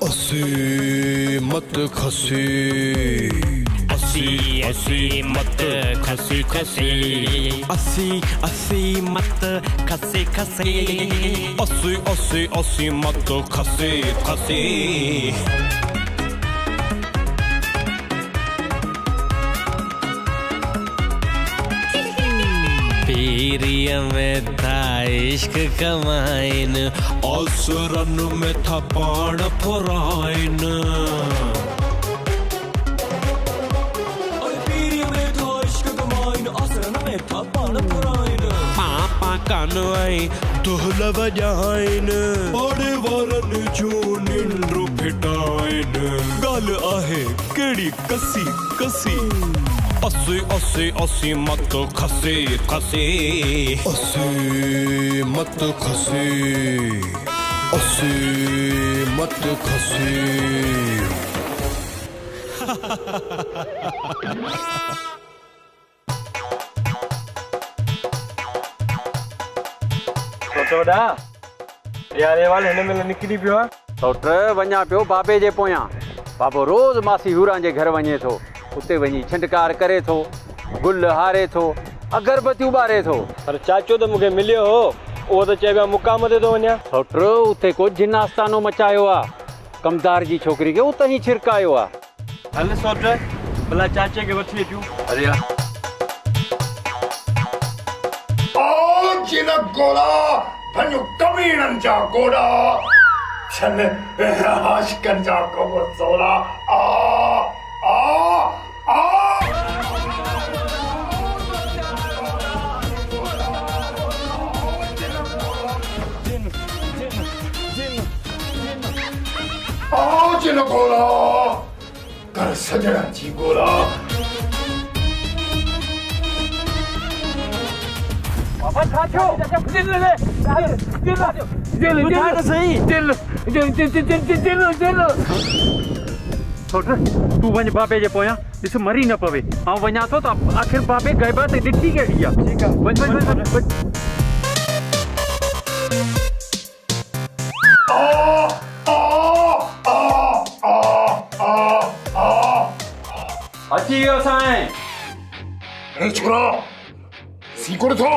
अस्सी मत खसी, अस्सी अस्सी मत खसी खसी, अस्सी अस्सी मत खसी खसी, अस्सी अस्सी अस्सी मत खसी खसी। पीरिया में था इश्क कमाइन, असरन में था पान फराइन। पापा कानवाई दुहल वजाइन, बड़े वरन जो निंद्र फिटाइन। गल आहे केड़ी कसी कसी, अस्सी अस्सी अस्सी मत खसी खसी, अस्सी मत खसी, अस्सी मत खसी। सोटोड़ा यार ये वाले हिन में निकली पियो आहे। सोट वञा पियो बाबे जे पोयां। बाबो रोज़ मासी हुरां जे घर वञे थो, उते वञी छिंडकार करे थो, गुल हारे थो, अगरबत्तियूं ॿारे थो। पर चाचो तो मूंखे मिलियो हो, उहो त चइबो आहे मुक़ाम ते थो वञा। सोट उते को जिनास्तानो मचायो आहे, कमदार जी छोकिरी खे उते ई छिरकायो आहे। हल सोट भला चाचे खे वठी अचूं। अरे यार जिन गोड़ा भनु कमीनन जा गोड़ा छन आशिकन जा कबर सोला आ आ आ। आ जिन गोड़ा कर सजना जी गोड़ा। तू वञ बाबे जे पोयां, ॾिस मरी न पवे। ऐं वञा थो त आख़िर बाबे गैबा ते ॾिठी कहिड़ी आहे। ठीक आहे वञ वञ वञ वञ। अची वियो साईं। ए छोरा सीकोड़ थो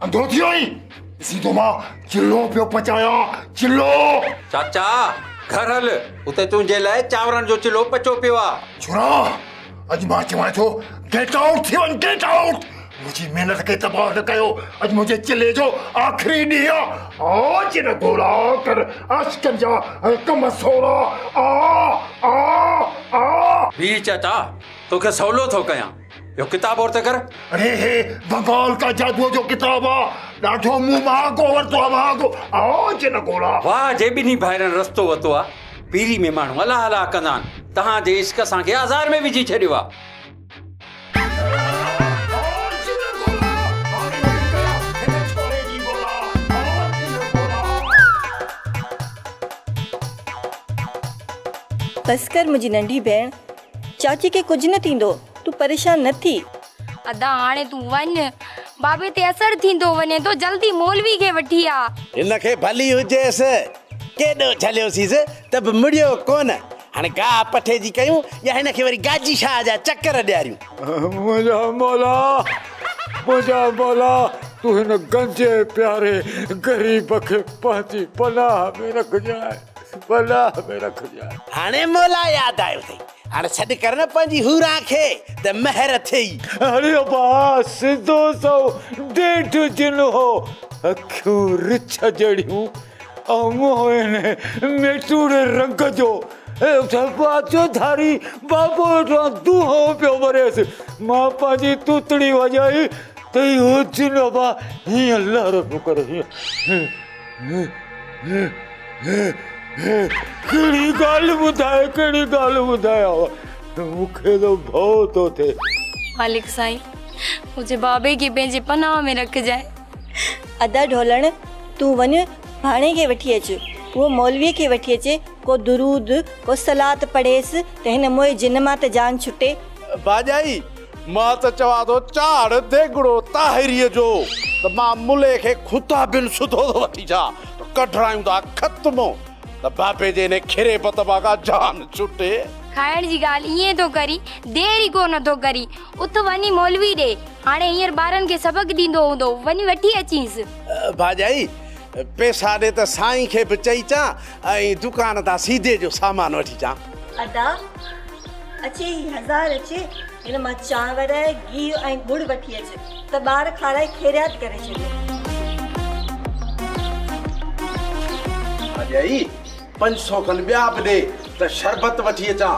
अंधो थी आई सीधो मां चिल्लो पियो पचाया चिल्लो। चाचा घर हल, उते तुंहिंजे लाइ चांवरनि जो चिलो पचो पियो आहे। छोरा अज मां चवां थो गेट आउट थी वञ गेट आउट। मुंहिंजी महिनत खे तबाह न कयो। अज मुंहिंजे चिले जो आख़िरी ॾींहुं आहे। आ जिन गोला कर आशिकनि जा कम सोला आ आ आ। वीर चाचा तोखे सवलो थो कयां, यो किताब और ते कर। अरे हे बंगाल का जादू जो किताब आ ॾाढो मुंह महागो वरितो आहे महागो। आ जिन गोला वाह जे ॿिन्ही भाइरनि रस्तो वरितो आहे। पीरी में माण्हू अलाह अलाह कंदा आहिनि, तव्हांजे इश्क असांखे आज़ार में विझी छॾियो आहे। बस कर मुंहिंजी नंढी भेण, चाची के कुछ न थींदो, तू परेशान न थी। अदा हाणे तू वञ, बाबे ते असर थींदो वञे तो, जल्दी मौलवी के वठी आ। इनखे भली हुजेसि, केॾो झलियोसींसि त बि मुड़ियो कोन। हाणे गाह पठे जी कयूं या हिनखे वरी गाजी शाह जा चकर ॾियारियूं। मुंहिंजा मौला तू हिन गंजे प्यारे गरीब खे पंहिंजी पनाह में रखजांइ, पनाह में रखजांइ। हाणे मौला यादि आयो अथई, हाणे छॾ कर न पंहिंजी हुरां खे त महर थिए। अरे बा सिधो सो ॾेढ जिन हो, अखियूं रिछ जड़ियूं ऐं मुंहुं मेटूड़े रंग जो बाजो धारी बाबो वेठो दूहो पियो मरेसि। मां पंहिंजी तूतड़ी वॼाई त इहो जिन बा हीअं लहर पियो करे, कहिड़ी ॻाल्हि ॿुधाए कहिड़ी ॻाल्हि ॿुधायां, मूंखे त भउ थो थिए। मालिक साईं मुझे बाबे के पंहिंजे पनाह में रखजांइ। अदा ढोलण तू वञ भाणे खे वठी अच, वो मौलवीअ खे वठी अचे, को दुरूद को सलात पढ़ेसि त हिन मोए जिन मां त जान छुटे। बाजाई मां त चवां थो चाड़ देगड़ो ताहिरीअ जो। त मां मुले खे खुदा बिन सुधो थो वठी जा त कढरायूं था ख़त्म त बाबे जे ने खिरे पतबा का जान छुटे। खाइण जी ॻाल्हि ईअं थो करी, देर ई कोन थो करी। उथ वञी मौलवी ॾे, हाणे हींअर ॿारनि खे सबक ॾींदो हूंदो, वञी वठी अचींसि। भाॼाई पैसा ॾे त साईं खे बि चई चा ऐं दुकान तां सीधे जो सामान वठी चा। अदा अचे 1000 अचे, हिन मां चांवर गिहु ऐं गुड़ वठी अचे त ॿार खाराए खैरियत करे छॾे। भाॼाई 500 खन ॿिया बि ॾे त शरबत वठी अचां,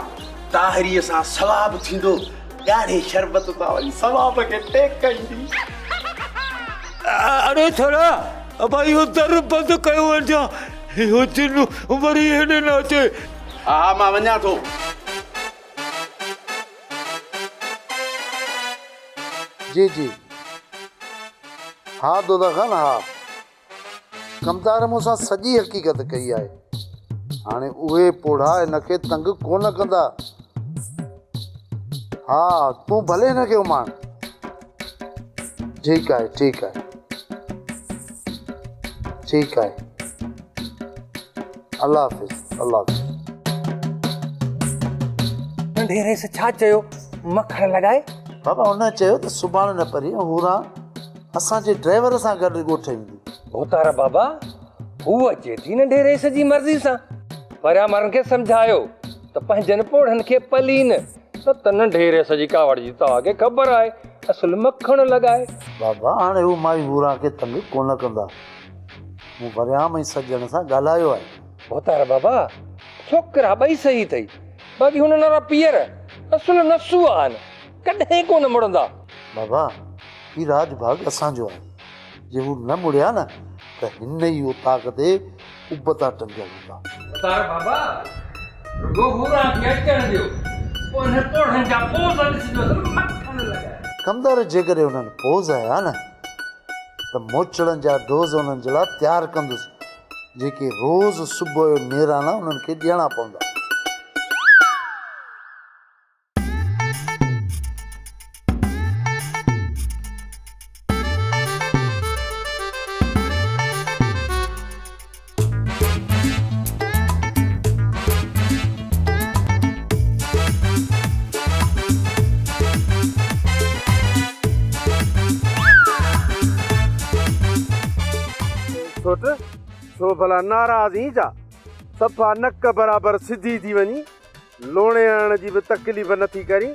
ताहिरीअ सां सवाब थींदो। ॻाढ़े शरबत तां वरी सवाब खे टेक ईंदी। अरे थोड़ा भाई इहो दर बंदि कयो वञा, इहो चिन्नु वरी हेॾे न अचे। हा मां वञा थो। जी जी हाँ दोदा खान हाँ, कमदार मूंसां सॼी हक़ीक़त कई आहे। हाणे उहे पोढ़ा हिनखे तंग कोन कंदा। हा तूं भले हिनखे उमाण। ठीकु आहे ठीकु आहे ठीकु आहे, अल्लाह हाफ़िज़ अल्लाह हाफ़िज़। ढेरे से छा चयो मखण लॻाए? बाबा हुन चयो त सुभाणे न परी हूरा असांजे ड्राइवर सां गॾु ॻोठ ईंदी। भोतारा बाबा हू अचे थी न ढेरेस जी मर्ज़ी सां, पर मारनि खे सम्झायो त पंहिंजनि पोढ़नि खे पलीन त तन ढेरेस जी कावड़ जी तव्हांखे ख़बर आहे असुल मखण लॻाए। बाबा हाणे हू माई हूरा खे तंग कोन कंदा, मूं वरियाम ऐं सजण सां ॻाल्हायो आहे। भोतारा बाबा छोकिरा ॿई सही अथई, बाक़ी हुन नारा पीअर असुल नसू आहिनि, कॾहिं कोन मुड़ंदा। बाबा ही राजभाग असांजो आहे, जे हू न मुड़िया न त हिन ई उताक ते उबता टंगिया हूंदा। भोतारा बाबा रुगो हूरा खे अचण ॾियो, पोइ हिन पोढ़नि जा पोज़ ॾिसिजो मखण लॻाए। कमदार जेकॾहिं हुननि पोज़ आया न त मोचड़नि जा डोज़ हुननि जे लाइ तयारु कंदुसि, जेके रोज़ सुबुह जो नेराना उन्हनि खे ॾियणा पवंदा। छो भला नाराज़ ई जा, सफ़ा नक बराबर सिधी थी वञी, लोणे हणण जी बि तकलीफ़ नथी करी।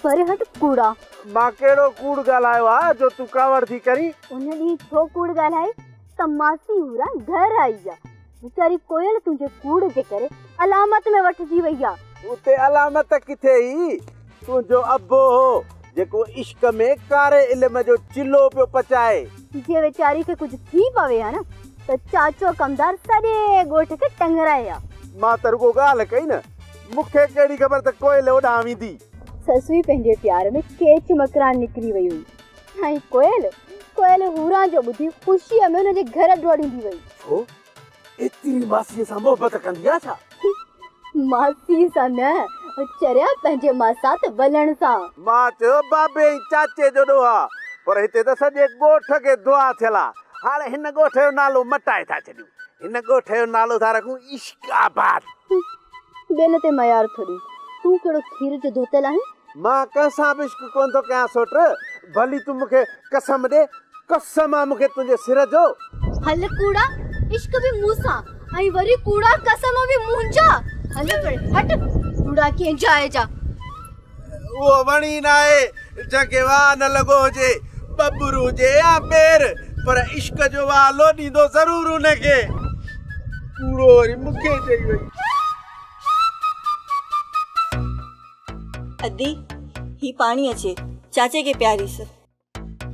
पर हट कूड़ा, मां कहिड़ो कूड़ ॻाल्हायो आहे जो तूं कावड़ थी करी? उन ॾींहुं छो कूड़ ॻाल्हाई त मासी हूरा घर आई आहे, वीचारी कोयल तुंहिंजे कूड़ जे करे अलामत में वठिजी वई आहे। उते अलामत किथे ई, तुंहिंजो अबो हो जेको इश्क में कारे इल्म जो चिलो पियो पचाए। जे वीचारी खे कुझु थी पवे हा न त चाचो कमदार सॼे ॻोठ खे टंगराए आ। मां त रुगो ॻाल्हि कई न, मूंखे कहिड़ी ख़बर त कोयल ओॾां वेंदी। ससुई पंहिंजे प्यार में केच मकरान निकिरी वई हुई ऐं कोयल हूरा जो ॿुधी ख़ुशीअ में हुनजे घर दौड़ींदी वई। छो एतिरी मासीअ सां मोहबत कंदी आहे छा? मासी सां न, चरिया पंहिंजे मासात बलण सां। मां चयो बाबे ऐं चाचे जो ॾोहा, पर हिते त सॼे ॻोठ खे दुआ थियल आहे। हाणे हिन ॻोठ जो नालो मटाए था छॾियूं, हिन ॻोठ जो नालो था रखूं इश्काबाद। ॿियनि ते मयार थोड़ी, तूं कहिड़ो खीर जो धोतल आहीं? मां कंहिंसां बि इश्क कोन थो कयां सोट, भली तूं मूंखे कसम ॾे, कसम आहे मूंखे तुंहिंजे सिर जो। हल कूड़ा, इश्क बि मूंसां ऐं वरी कूड़ा कसम बि मुंहिंजा। हल हट कूड़ा कीअं जाए जा। उहो वणी न आहे जंहिंखे वाह न लॻो हुजे, बबरू हुजे या ॿेर, पर इश्क जो वाह लोॾींदो ज़रूर हुनखे। कूड़ो वरी मूंखे चई वई। अदी ही पाणी अचे, चाचे खे प्यारीस।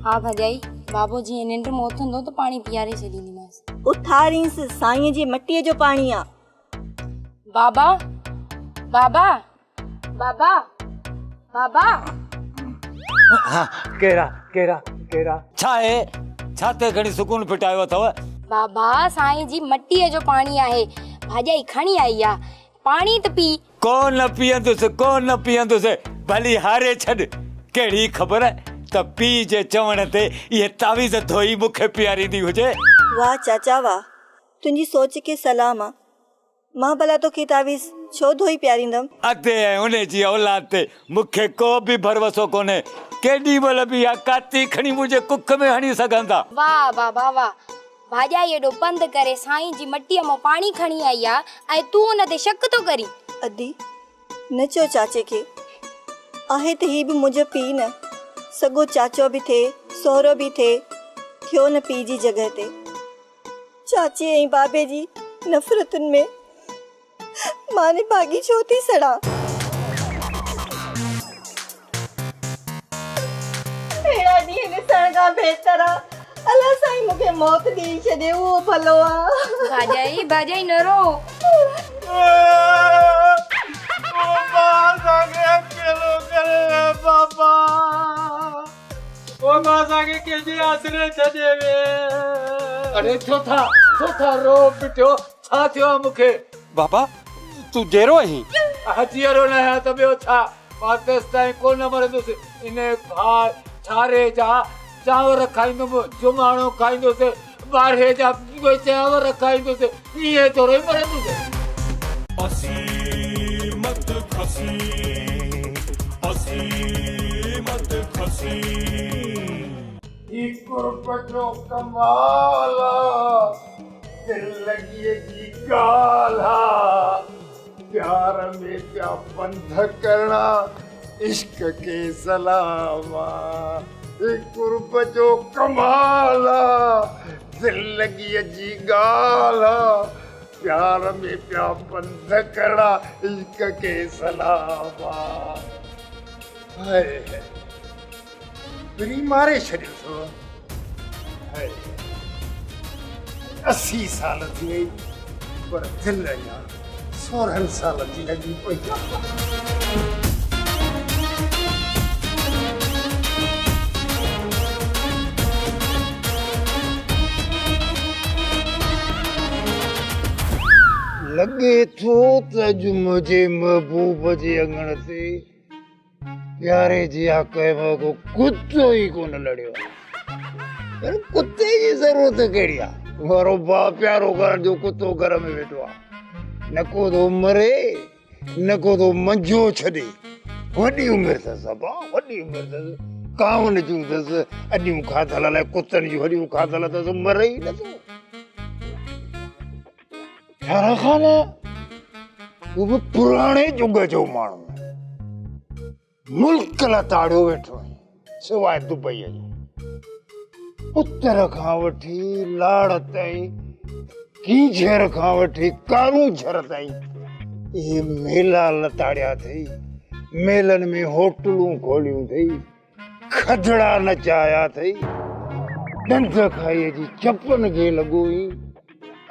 हाँ भजाई, बाबू जी निंड में उथंदो तो पानी पियारे छॾींदीमांसि। उथारीस, साईं जी मट्टीअ जो पाणी आ। बाबा बाबा बाबा बाबा। हाँ केरा केरा केरा छा है, छा ते घणी सुकून पिटायो अथव? बाबा साईं जी मट्टीअ जो पाणी आहे, भाॼाई खणी आई आ, पाणी त पी। कोन न पीअंदुसि, कोन न पीअंदुसि, भली हारे छॾ। कहिड़ी ख़बर त पी जे चवण ते ये तावीज़ धोई मुखे प्यारींदी हुजे। वाह चाचा वाह, तुंहिंजी सोच के सलाम आ। मां भला तोखे तावीज़ छो धोई प्यारींदम? अते उन जी औलाद ते मुखे को भी भरवसो कोने। केडी बल भी या काती खणी मुझे कुख में हणी सघंदा। वाह वाह वाह वाह, भाॼाई एॾो पंध करे साईं जी मटीअ मां पाणी खणी आई आ ऐं तूं उन ते शक थो करी। अदी न चो चाचे के आहे त ही भी मुझे पी न सगो चाचो भी थे सोहरो भी थे थियो न पी जी जगह ते। चाचे ऐं बाबे जी नफ़रतुनि में माने भागी छो थी सड़ा। अहिड़ा ॾींहं ॾिसण खां बहितर अल्लाह साईं मूंखे मौत ॾेई छॾे उहो भलो आहे। भाॼाई भाॼाई न रो। अरे छो था रो बिटियो, छा थियो मुखे? बाबा तू जेरो ही हजीरो न है त बियो छा? मां तेसिताईं कोन मरंदुसि। इन भा छारे जा चांवर खाईंदुमि, जुमाणो खाईंदुसि, ॿारहे जा चांवर खाईंदुसि, इहे थोरो ई मरंदुसि। असी मत खसी, असी मत खसी। कुर्बतो कमाला दिल लगी जी गाला, प्यार में क्या बंध करना इश्क के सलामा। कुर्बतो कमाला दिल लगी जी गाला, प्यार में क्या बंध करना इश्क के सलामा। हाय बिरी मारे छॾियो सो। 80 साल थी वई पर दिल अञा 16 साल जी लॻी पई। लॻे थो त अॼु मुंहिंजे महबूब जे अंगण ते प्यारे जी आके को कुत्तो ही कोन लड़ियो। पर कुत्ते जी जरूरत कहिड़ी आहे? वारो भाउ प्यारो घर जो कुत्तो घर में वेठो आहे। न को तो मरे न को तो मंझो छॾे। वॾी उमिरि अथसि भाउ, वॾी उमिरि अथसि। कांवनि जूं अथसि, अॼूं खाधल अलाए कुतनि जूं वॾियूं खाधल अथसि, मरे ई नथो। यार खाना वो भी पुराणे जुग जो माण्हू मुल्क ला ताड़ियो वेठो सिवाय दुबई जो। उत्तर खां वठी लाड़ ताईं, कीझर खां वठी कारू झर ताईं ये मेला लताड़िया अथई। मेलन में होटलूं खोलियूं अथई, खदड़ा नचाया अथई, डंड खाईअ जी चपन खे लॻो ई।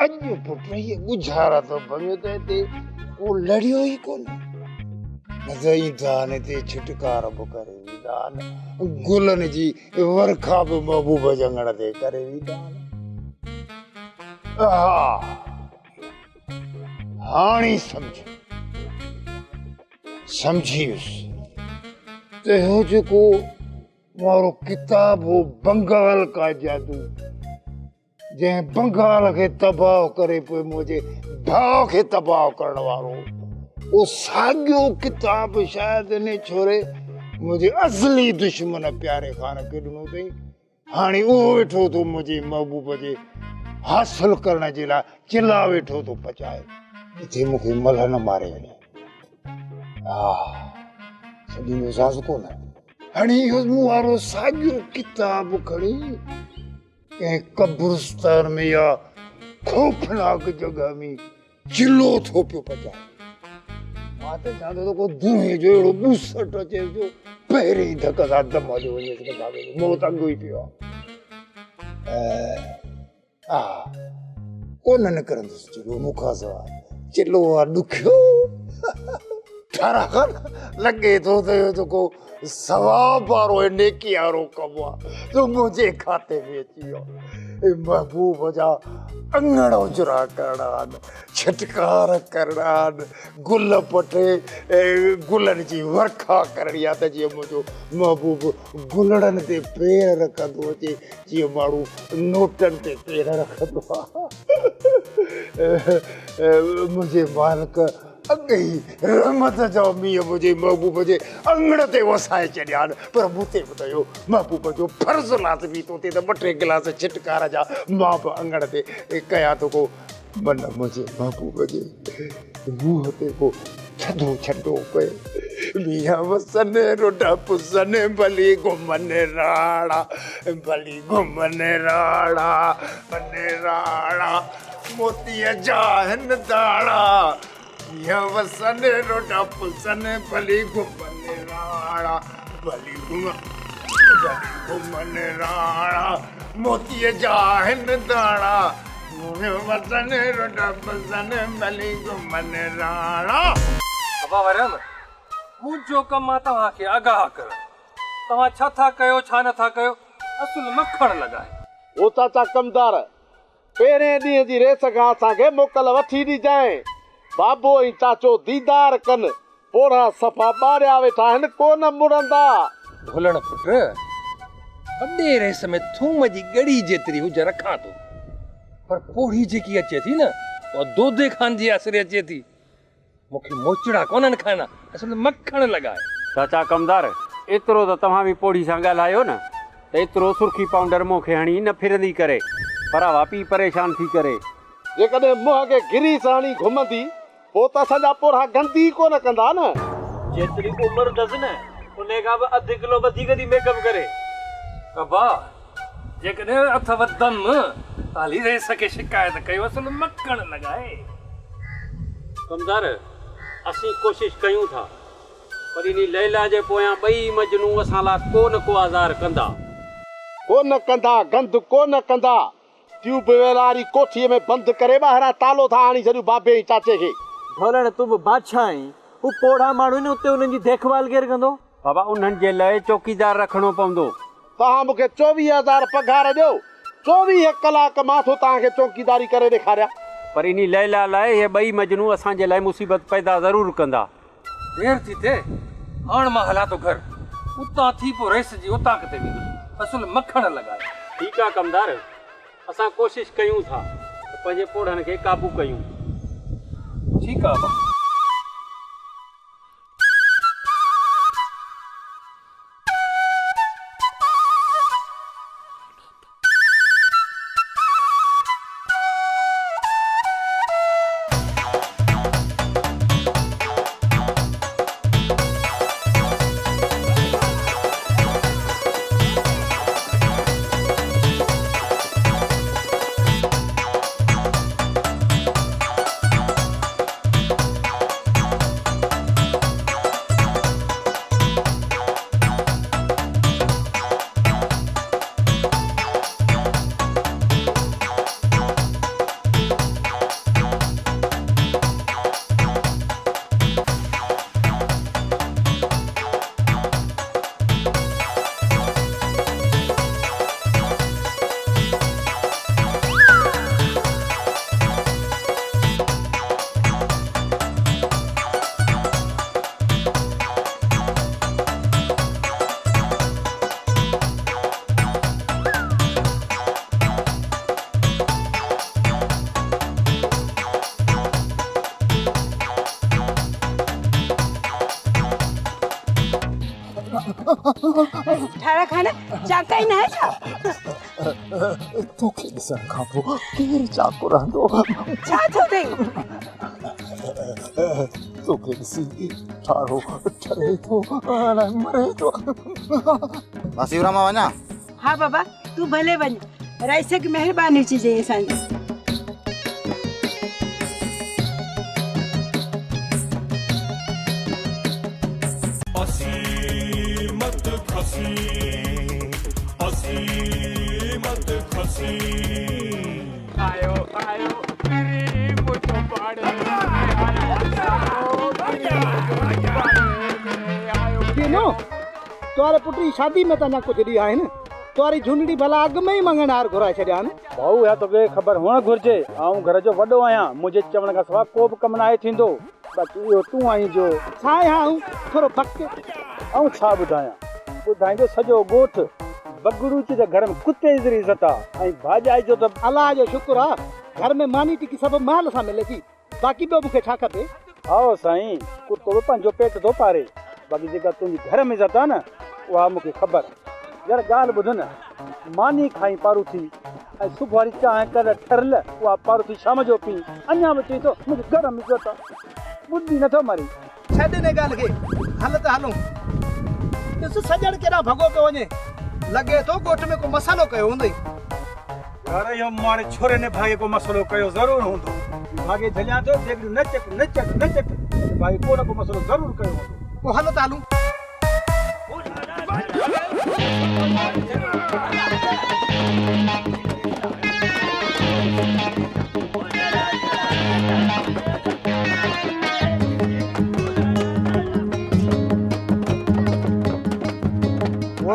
अॼु पुट इहे गुज़ारा थो भञो त हिते को लड़ियो ई कोन। दान ते छिटकार बि करे वेंदा आहिनि, गुलनि जी वर्खा बि महबूब जंगण ते करे वेंदा आहिनि। हाणे सम्झी वियुसि त हो जेको मारो किताब हो बंगाल का जादू, जंहिं बंगाल खे तबाह करे पोइ मुंहिंजे भाउ खे तबाह करण वारो, वो साॻियो किताब शायदि इन छोरे मुंहिंजे असली दुश्मन प्यारे खान खे ॾिनो अथई। हाणे उहो वेठो थो मुंहिंजे महबूब जे हासिल करण जे लाइ चिला वेठो थो पचाए। इथे मूंखे मल न मारे वञे। सॼी में सास कोन। हाणे इहो मूं वारो साॻियो किताब खणी कंहिं कब्रिस्तान में या खौफनाक जॻह में चिलो थो पियो पचाए। मां त चाहंदो त को धुएं जो अहिड़ो ॿुसट अचे जो पहिरीं धक सां दम हलियो वञे किताब जो मौत अॻु ई पियो आहे। कोन निकिरंदुसि चिलो मूंखां सवाइ। चिलो आहे ॾुखियो, ठारा खान लॻे थो त इहो जेको सवाब वारो नेकी वारो कमु आहे जो मुंहिंजे खाते में अची वियो। महबूब जा अंगण उजरा करणान छिटकार करणान गुल पटे गुलन जी वर्खा करणी आहे त जीअं मुंहिंजो महबूब गुलड़नि ते पेर रखंदो अचे जीअं माण्हू नोटनि ते पेर रखंदो आहे मुंहिंजे मालिक अॻई रहमत जो मींहं मुंहिंजे महबूब जे अंगण ते वसाए छॾिया आहिनि पर मूं ते ॿुधायो महबूब जो फर्ज़ लाज़मी थो थिए त 2-3 गिलास छिटकार जा मां बि अंगण ते कयां थो को मन मुंहिंजे महबूब जे मुंहं ते को छॾो छॾो पए मियां वसने रोडा पुसने भली घुमने राड़ा भली घुमने राड़ा बने राड़ा मोतीअ जा हिन दाड़ा मियां वसने रोडा पुसने भली घुमने राड़ा भली घुमने राड़ा मोतीअ जा हिन दाड़ा वसने रोडा पुसने भली घुमने राड़ा बाबा वरम मुंहिंजो कमु आहे तव्हांखे आगाह करण तव्हां छा था कयो छा नथा कयो असुल मखण लॻाए ओ चाचा कमदार पहिरें ॾींहं जी रेस खां असांखे मोकल वठी ॾिजांइ बाबो ऐं चाचो दीदार कनि पोड़ा सफ़ा ॿारिया वेठा आहिनि कोन मुड़ंदा भुलण पुट वॾे रेस में थूम जी ॻड़ी जेतिरी हुज रखां थो पर पोड़ी जेकी अचे थी न उहा दोदे खान जी असर अचे थी मूंखे मोचड़ा कोन्हनि खाइणा असल मखण लॻाए चाचा कमदार एतिरो त तव्हां बि पोड़ी सां ॻाल्हायो न त एतिरो सुर्खी पाउडर मूंखे हणी न फिरंदी करे भरावा पी परेशान थी करे जेकॾहिं मुंहं खे गिरी सां हणी घुमंदी पोइ त असांजा पोड़ा गंदी कोन कंदा न जेतिरी उमिरि अथसि न उन खां बि अधु किलो वधीक थी मेकअप करे कबा जेकॾहिं अथव दम ताली रेस खे शिकायत कयो असल मखण लॻाए कमदार असीं कोशिश कयूं था पर इन लैला जे पोयां ॿई मजनू असां लाइ को न को आज़ार कंदा कोन कंदा गंद कोन कंदा ट्यूबवेल वारी कोठीअ में बंदि करे ॿाहिरां तालो था आणी छॾियूं बाबे ऐं चाचे खे ढोलण तूं बि बादशाह आहीं हू पोड़ा माण्हू आहिनि उते उन्हनि जी देखभाल केरु कंदो बाबा उन्हनि जे लाइ चौकीदार रखणो पवंदो तव्हां मूंखे 24,000 पघार ॾियो 24 कलाक मां थो तव्हांखे चौकीदारी करे ॾेखारियां पर इन लैला लाइ इहे ॿई मजनू असांजे लाइ मुसीबत पैदा ज़रूरु कंदा देर थी थिए हाणे मां हलां थो घर उतां थी पोइ रेस जी उतांक ते वेंदुसि असुल मखण लॻाए ठीकु आहे कमदार असां कोशिश कयूं था त पंहिंजे पोड़नि खे क़ाबू कयूं ठीकु आहे ठाड़ा खाना चाका ही ना है छा तोखे ॾिसण खां पोइ केरु चाको रहंदो छा थो थिए तोखे ॾिसी ठाड़ो ठरे थो हाणे मरे थो मां वञा हाँ बाबा तू भले वञ रईस की महिरबानी चइजे असांजी आयो आयो मेरी मुझको पाड़े नो तोरे पुटी शादी में तना कुछ दी आए न तुम्हारी झुंडड़ी भला अग में ही मंगण हार घुराए छॾिया भाऊ या तोखे ख़बर हुअण घुरिजे आऊं घर जो वॾो आहियां मुंहिंजे चवण खां सवाइ को बि कमु नाहे थींदो बाक़ी इहो तूं आहीं जो छा आहियां थोरो भक ऐं छा ॿुधायां ॿुधाईंदो सॼो ॻोठ बगड़ू जे घर में कुते जी इज़त आहे ऐं भाॼाई जो त अलाह जो शुक्र आहे घर में मानी टिकी सभु माल सां मिले थी बाक़ी ॿियो मूंखे छा खपे आओ साईं कुतो बि पंहिंजो पेट थो पारे बाक़ी जेका तुंहिंजी घर में इज़त आहे न उहा मूंखे ख़बर यार ॻाल्हि ॿुध न मानी खाई पारूथी ऐं सुबुह वारी चांहि कर ठरल उहा पारूथी शाम जो पी अञा बि चई थो मुंहिंजे घर में इज़त आहे ॿुधी नथो मारी छॾ हिन ॻाल्हि खे हल त हलूं ॾिस सॼण केॾा भॻो पियो वञे लॻे थो ॻोठ में को मसालो कयो हूंदई यार इहो मारे छोरे ने भाई को मसलो कयो ज़रूरु हूंदो भागे झलिया थो जेकॾहिं न चक भाई को न को मसलो ज़रूरु कयो हूंदो पोइ हल त हलूं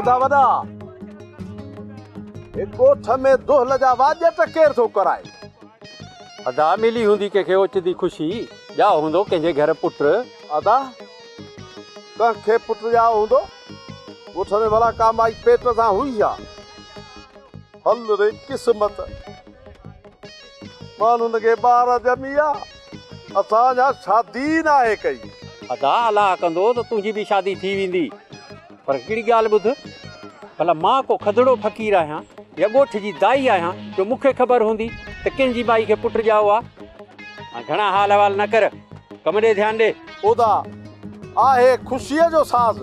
वॾा ॻोठ में दोहल जा वाजट केर थो कराए अदा मिली हूंदी कंहिंखे ओचदी ख़ुशी ॼा हूंदो कंहिंजे घर पुट अदा कंहिंखे पुट ॼा हूंदो ॻोठ में भला कामाई पेट सां हुई आहे हल रे क़िस्मत माण्हुनि खे ॿार ॼमी आहे असांजा शादी न आहे कई अदा अलाह कंदो त तुंहिंजी बि शादी थी वेंदी पर कहिड़ी ॻाल्हि ॿुध भला मां को खदड़ो फ़क़ीर आहियां या ॻोठ जी दाई आहियां जो मूंखे ख़बर हूंदी त कंहिंजी माई खे पुट ॼाओ आहे घणा हाल अहिवाल न कर कम ॾे ध्यानु ॾे ओदा आहे ख़ुशीअ जो साज़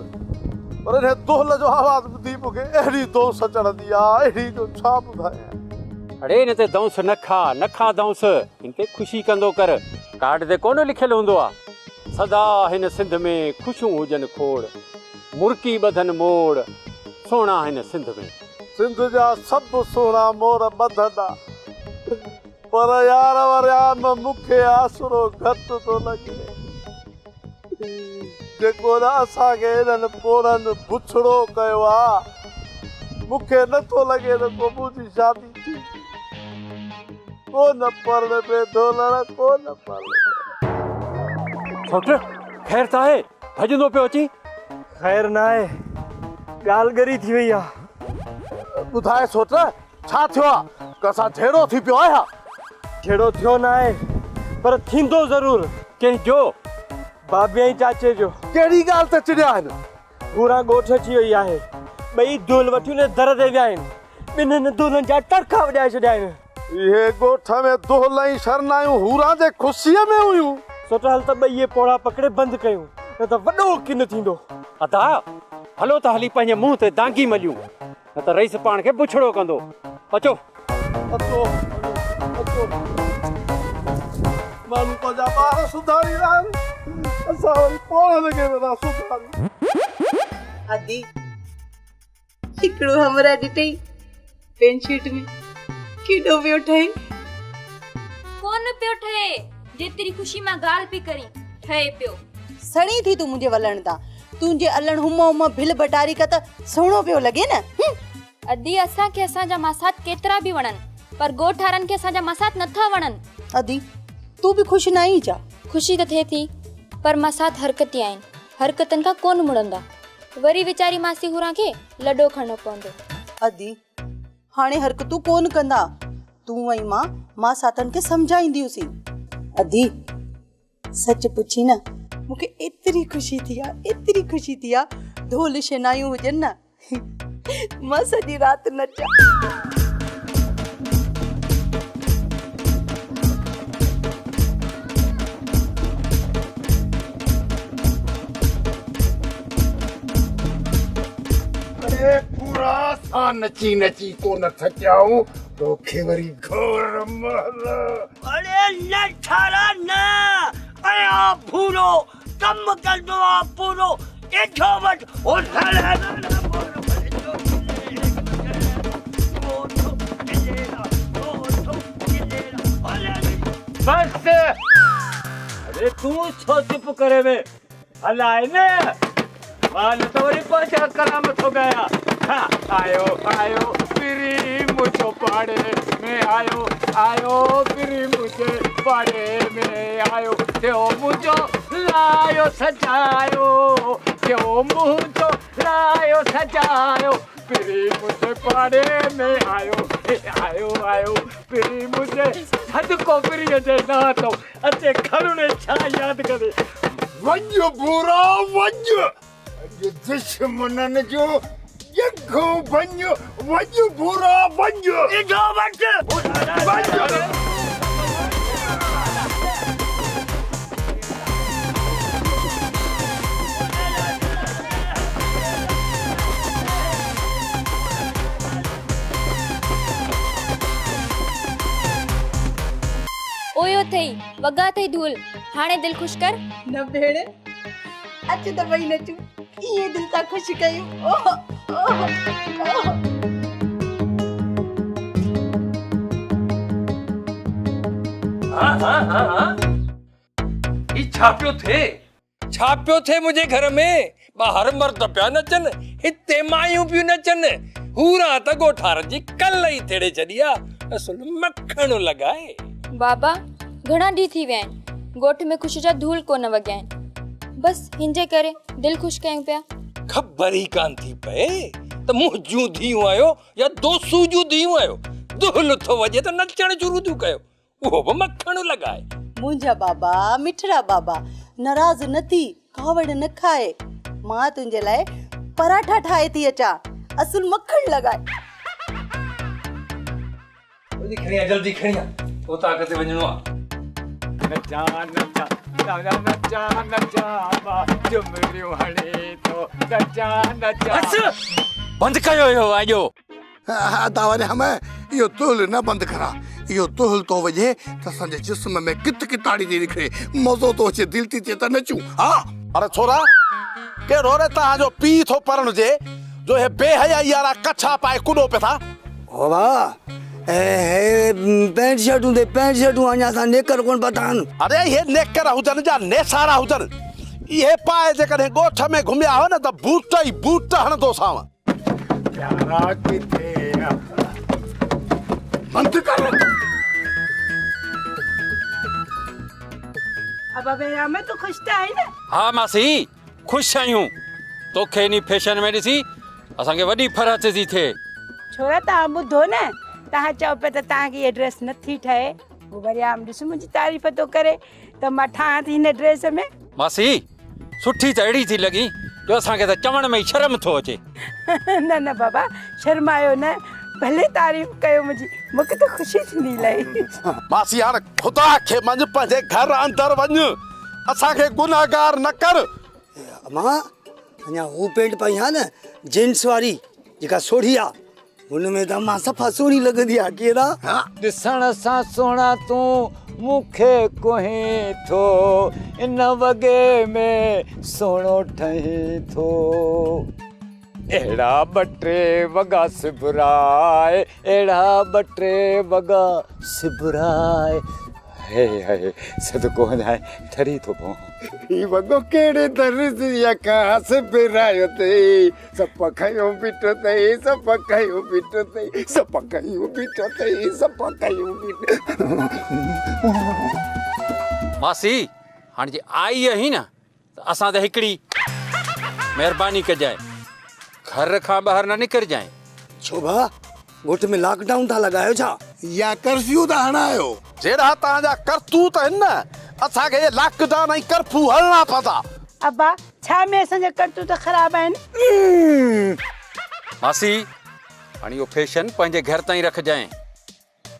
पर हिन दोहल जो आवाज़ ॿुधी मूंखे अहिड़ी दोस चढ़ंदी आहे अहिड़ी जो छा ॿुधायां अड़े हिन ते दंस न खा दंस हिन ते ख़ुशी कंदो कर कार्ड ते कोन लिखियलु हूंदो आहे सदा हिन सिंध में ख़ुशियूं हुजनि खोड़ मुर्की ॿधनि मोड़ सोना हिन सिंध में सिंध जा सभु सोना मोर ॿधंदा पर यार वरियाम मूंखे आसरो घटि थो लॻे जेको न असांखे हिननि पोरनि बुछड़ो कयो आहे मूंखे नथो लॻे त को मुंहिंजी शादी थी कोन पढ़ पे ढोलण कोन पढ़ छोट ख़ैर त आहे भॼंदो पियो अची ख़ैर न आहे ॻाल्हि ॻरी थी वई आहे ॿुधाए सोट छा थियो आहे कसां झेड़ो थी पियो आहियां झेड़ो थियो न आहे पर थींदो ज़रूरु कंहिंजो बाबे ऐं चाचे जो कहिड़ी ॻाल्हि ते चिड़िया आहिनि पूरा ॻोठ अची वई आहे ॿई धूल वठी दर ते विया आहिनि ॿिन्हिनि धूलनि जा टड़का वॼाए छॾिया आहिनि इहे ॻोठ में दोहल ऐं शरनायूं हूरा जे ख़ुशीअ में हुयूं सोट हल त ॿई पोड़ा पकड़े बंदि कयूं न त वॾो किन थींदो अदा हलो त हली पंहिंजे मुंहं ते दांगी मलियूं न त रईस पाण खे बुछड़ो कंदो अचो माण्हू पंहिंजा ॿार सुधारी रहिया आहिनि असां वरी पोड़नि खे नथा सुधारियूं अदी हिकिड़ो हमरा ॾिठई पेनशीट में केॾो पियो ठहे कोन पियो ठहे जेतिरी ख़ुशी मां ॻाल्हि पई करी ठहे पियो सड़ी थी तू मुंहिंजे वलण तां तुंहिंजे अलण हुम भिल बटारी का त सुहिणो पियो लॻे न अदी असांखे असांजा मसात केतिरा बि वणनि पर ॻोठारनि खे असांजा मसात नथा वणनि अदी तू बि ख़ुशि न आई छा ख़ुशी त थिए थी पर मसात हरकती आहिनि हरकतनि खां कोन मुड़ंदा वरी वीचारी मासी हुरा खे लॾो खणणो पवंदो अदी हाणे हरकतूं कोन कंदा तू ऐं मां सातन खे सम्झाईंदियूंसीं अदी सच पुछी न मूंखे एतिरी ख़ुशी थी आहे ढोल शनायूं हुजनि न मां सॼी राति नचा अरे पूरा सा नची कोन थकियाऊं तोखे वरी घोर महल अरे न ठारा न आया पूरो कम कंदो आ पूरो एठो वट होटल है ना बस अरे तू छो चुप करे वे हलाए ने माल तो वरी पहुंचा करामत हो गया आयो आयो फिरी मुझो पाड़े में आयो आयो फिरी मुझे पाड़े में आयो त्यो मुझो लायो सजायो त्यो मुझो लायो सजायो फिरी मुझे पाड़े में आयो आयो आयो फिरी मुझे हद को फिरी जे ना तो अचे खरुने छा याद करे वंज बुरा वंज ये दुश्मनन जो यखो वंज वंज बुरा वंज इधो वंज ओयो थई वगा थई धूल हाणे दिल खुश कर न भेण अच त वई नचू ये दिल ता खुश कयो ओह ओह हाँ ये छापियो थे मुझे घर में बाहर मर्द पिया नचन हिते मायूं पियूं नचन हूरा त गोठार जी कल ही थेड़े छड़िया असल मक्खण लगाए बाबा घणा डी थी विया आहिनि गोठ में ख़ुशी जा धूल कोन वॻिया आहिनि बस हिंजे करे दिल खुश कयूं पिया खबर ही कान थी पए त मुंह जूं धीयूं आयो या दोसू जूं धीयूं आयो धूल थो वजे त नचण शुरू थी कयो वो भी मक्खण लगाए मुंजा बाबा मिठड़ा बाबा नाराज न थी कावड़ न खाए मां तुंजे लाए पराठा ठाए थी अचा असुल मक्खण लगाए जल्दी खणिया वो ताकत वजनो नचा नचा नचा नचा नचा बा जुमरियो हणे तो नचा नचा बस बंद कयो यो आजो दावरे हमें यो तुल न बंद करा यो तुल तो वजे त संजे जिस्म में कित किताड़ी दी निकरे मजो तो चे दिल ती चेता नचू हां अरे छोरा के रोरे ता जो पी थो परन जे जो है बेहया यारा कच्छा पाए कुडो पे था ओ बा पैंट शर्टू अञा सा नेकर कोन पतान अरे ये नेकर हुजन जा नेसारा हुजन ये पाए जे कने गोठ में घुमिया हो न त बूट ही बूट हण दो साव यारा किथे बंद कर अब बेरा में तो खुश था ना हाँ मासी खुश आयूं तोखे नी फैशन में ॾिसी असांखे वॾी फरहत थी थिए छोरा तव्हां ॿुधो न तव्हां चओ पिया त तव्हांखे इहा ड्रेस नथी ठहे पोइ वरी आम ॾिस मुंहिंजी तारीफ़ थो करे त मां ठाहियां थी हिन ड्रेस में मासी सुठी त अहिड़ी थी लॻी जो असांखे त चवण में ई शर्म थो अचे न न बाबा शर्मायो न भले तारीफ़ कयो मुंहिंजी मूंखे त ख़ुशी थींदी इलाही मासी हाणे खुदा खे मंझि पंहिंजे घर अंदरि वञ असांखे गुनाहगार न कर मां अञा हू पेंट पाई आहे न जींस वारी जेका सोढ़ी आहे उनमें त मां सफ़ा सोढ़ी लॻंदी आहे केरा ॾिसण सां सुहिणा तूं मूंखे कोहीं थो इन वॻे में सुहिणो ठहीं थो अहिड़ा ॿ टे वॻा सिबराए अहिड़ा ॿ टे वॻा सिबराए हे हे सदको वञाए ठरी थो पवां ई वॻो कहिड़े दर्ज़ यका सिबरायो ते सप खयो बीठो तई सप खयो बीठो तई सप खयो बीठो तई सप खयो बीठो मासी हाणे जे आई आहीं न त असां त हिकिड़ी महिरबानी कजांइ घर खां ॿाहिरि न निकिरजांइ छो भा गोठ में लॉकडाउन था लगायो छा या कर्फ्यू था हणायो जेड़ा तव्हांजा करतूत आहिनि न असांखे ये लॉकडाउन ऐं कर्फ्यू हलणा पवंदा अब्बा छा में असांजा करतूत ख़राब आहिनि मासी हाणे इहो फैशन पंहिंजे घर ताईं रखजांइ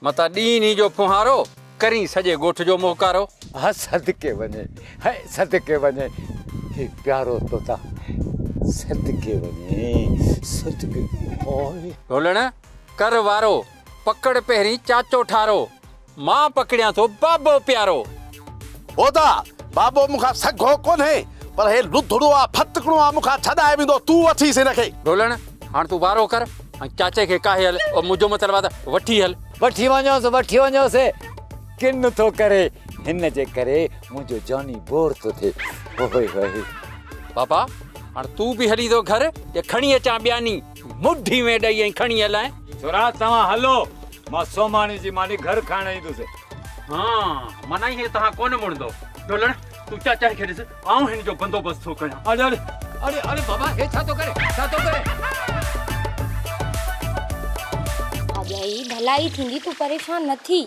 मता ॾींहं जो फुहारो करी सॼे ॻोठ जो मोहकारो हा सदके वञे हाय सदके वञे हे प्यारो तोता सदके वञे सदके ओए ढोलण कर वारो पकड़ पहिरीं चाचो ठारो मां पकड़िया थो बाबो प्यारो ओदा बाबो मूंखां सघो कोन्हे पर हे लुधड़ो आहे फतकड़ो आहे मूंखां छॾाए वेंदो तूं वठीसि हिनखे ढोलण हाणे तूं वारो कर ऐं चाचे खे काहे हल और मुंहिंजो मतिलबु आहे त वठी हल वठी वञोसि किन थो करे हिन जे करे मुंहिंजो जॉनी बोर थो थिए ओए होए पापा हाणे तू बि हली तो घर ये खणी अचां ॿियानी मुट्ठी में ॾेई ऐं खणी हलाए। छोरा तव्हां हलो, मां सोमानी जी मानी घर खाइण ईंदुसि। हाँ मना ही तहां कोन मुड़ंदो। डोलण तू चाचा खे ॾिस, आऊं हिन जो बंदोबस्त थो कयां। अरे अरे अरे अरे बाबा हे छा तो करे, छा तो करे? भाॼाई भलाई थींदी, तू परेशान न थी।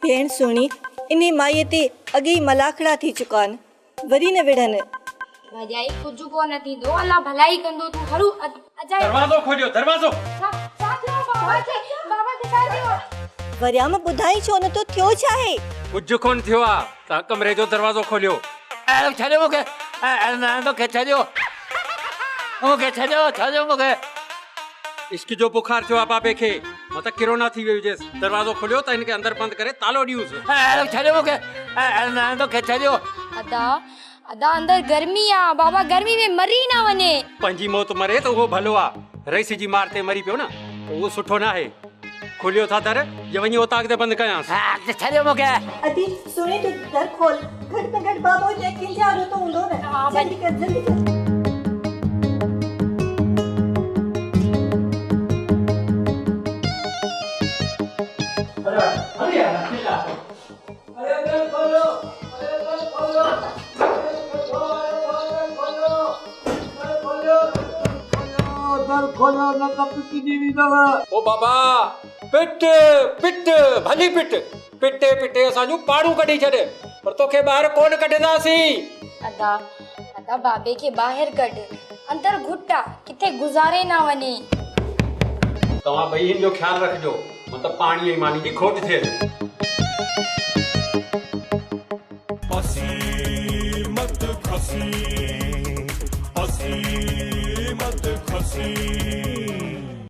भेण सुणी, इन्ही माईअ ते अॻे ई मलाखड़ा थी चुका आहिनि, वरी न विढ़नि। भाॼाई कुझ कोन थींदो, अल्लाह भलाई कंदो। तू हरू अजाए दरवाज़ो खोलियो, दरवाज़ो। वरियाम ॿुधाई छो न तो थियो छा आहे? कुझ कोन थियो आ, तव्हां कमरे जो दरवाज़ो खोलियो। छॾियो मूंखे, मूंखे छॾियो, मूंखे छॾियो, छॾियो मूंखे। इश्क जो बुखार थियो आहे बाबे खे, मां त किरोना थी वियो हुजेसि। दरवाज़ो खोलियो त हिनखे अंदरि बंदि करे तालो ॾियूंसि। छॾियो मूंखे, मूंखे छॾियो। अदा अदा अंदर गर्मी आ बाबा, गर्मी में मरी ना वने। पंहिंजी मौत मरे त उहो भलो आ, रईस जी मार ते मरी पियो न त उहो सुठो न आहे। खोलियो था दर, ये वञी उतां अॻिते बंदि कयांसि। छॾियो मूंखे। अदी सुणी तू दर खोल, घट में घट बाबो जे किंजा रो तो हूंदो न। जल्दी कर, जल्दी कर। खोलो न तो पिटी दीवी दवा। ओ बाबा पिट पिट भली पिट, पिटे पिटे असांजू पाड़ू कढी छॾे, पर तोखे ॿाहिरि कोन कढंदासीं। अदा अदा बाबे के ॿाहिरि कढ, अंदर घुटा किथे गुज़ारे ना वने। तव्हां ॿई हिन जो ख्याल रखजो, मतलब पाणी ऐं मानी जी खोट थिए। हसी मत खसी, हसी मत खसी।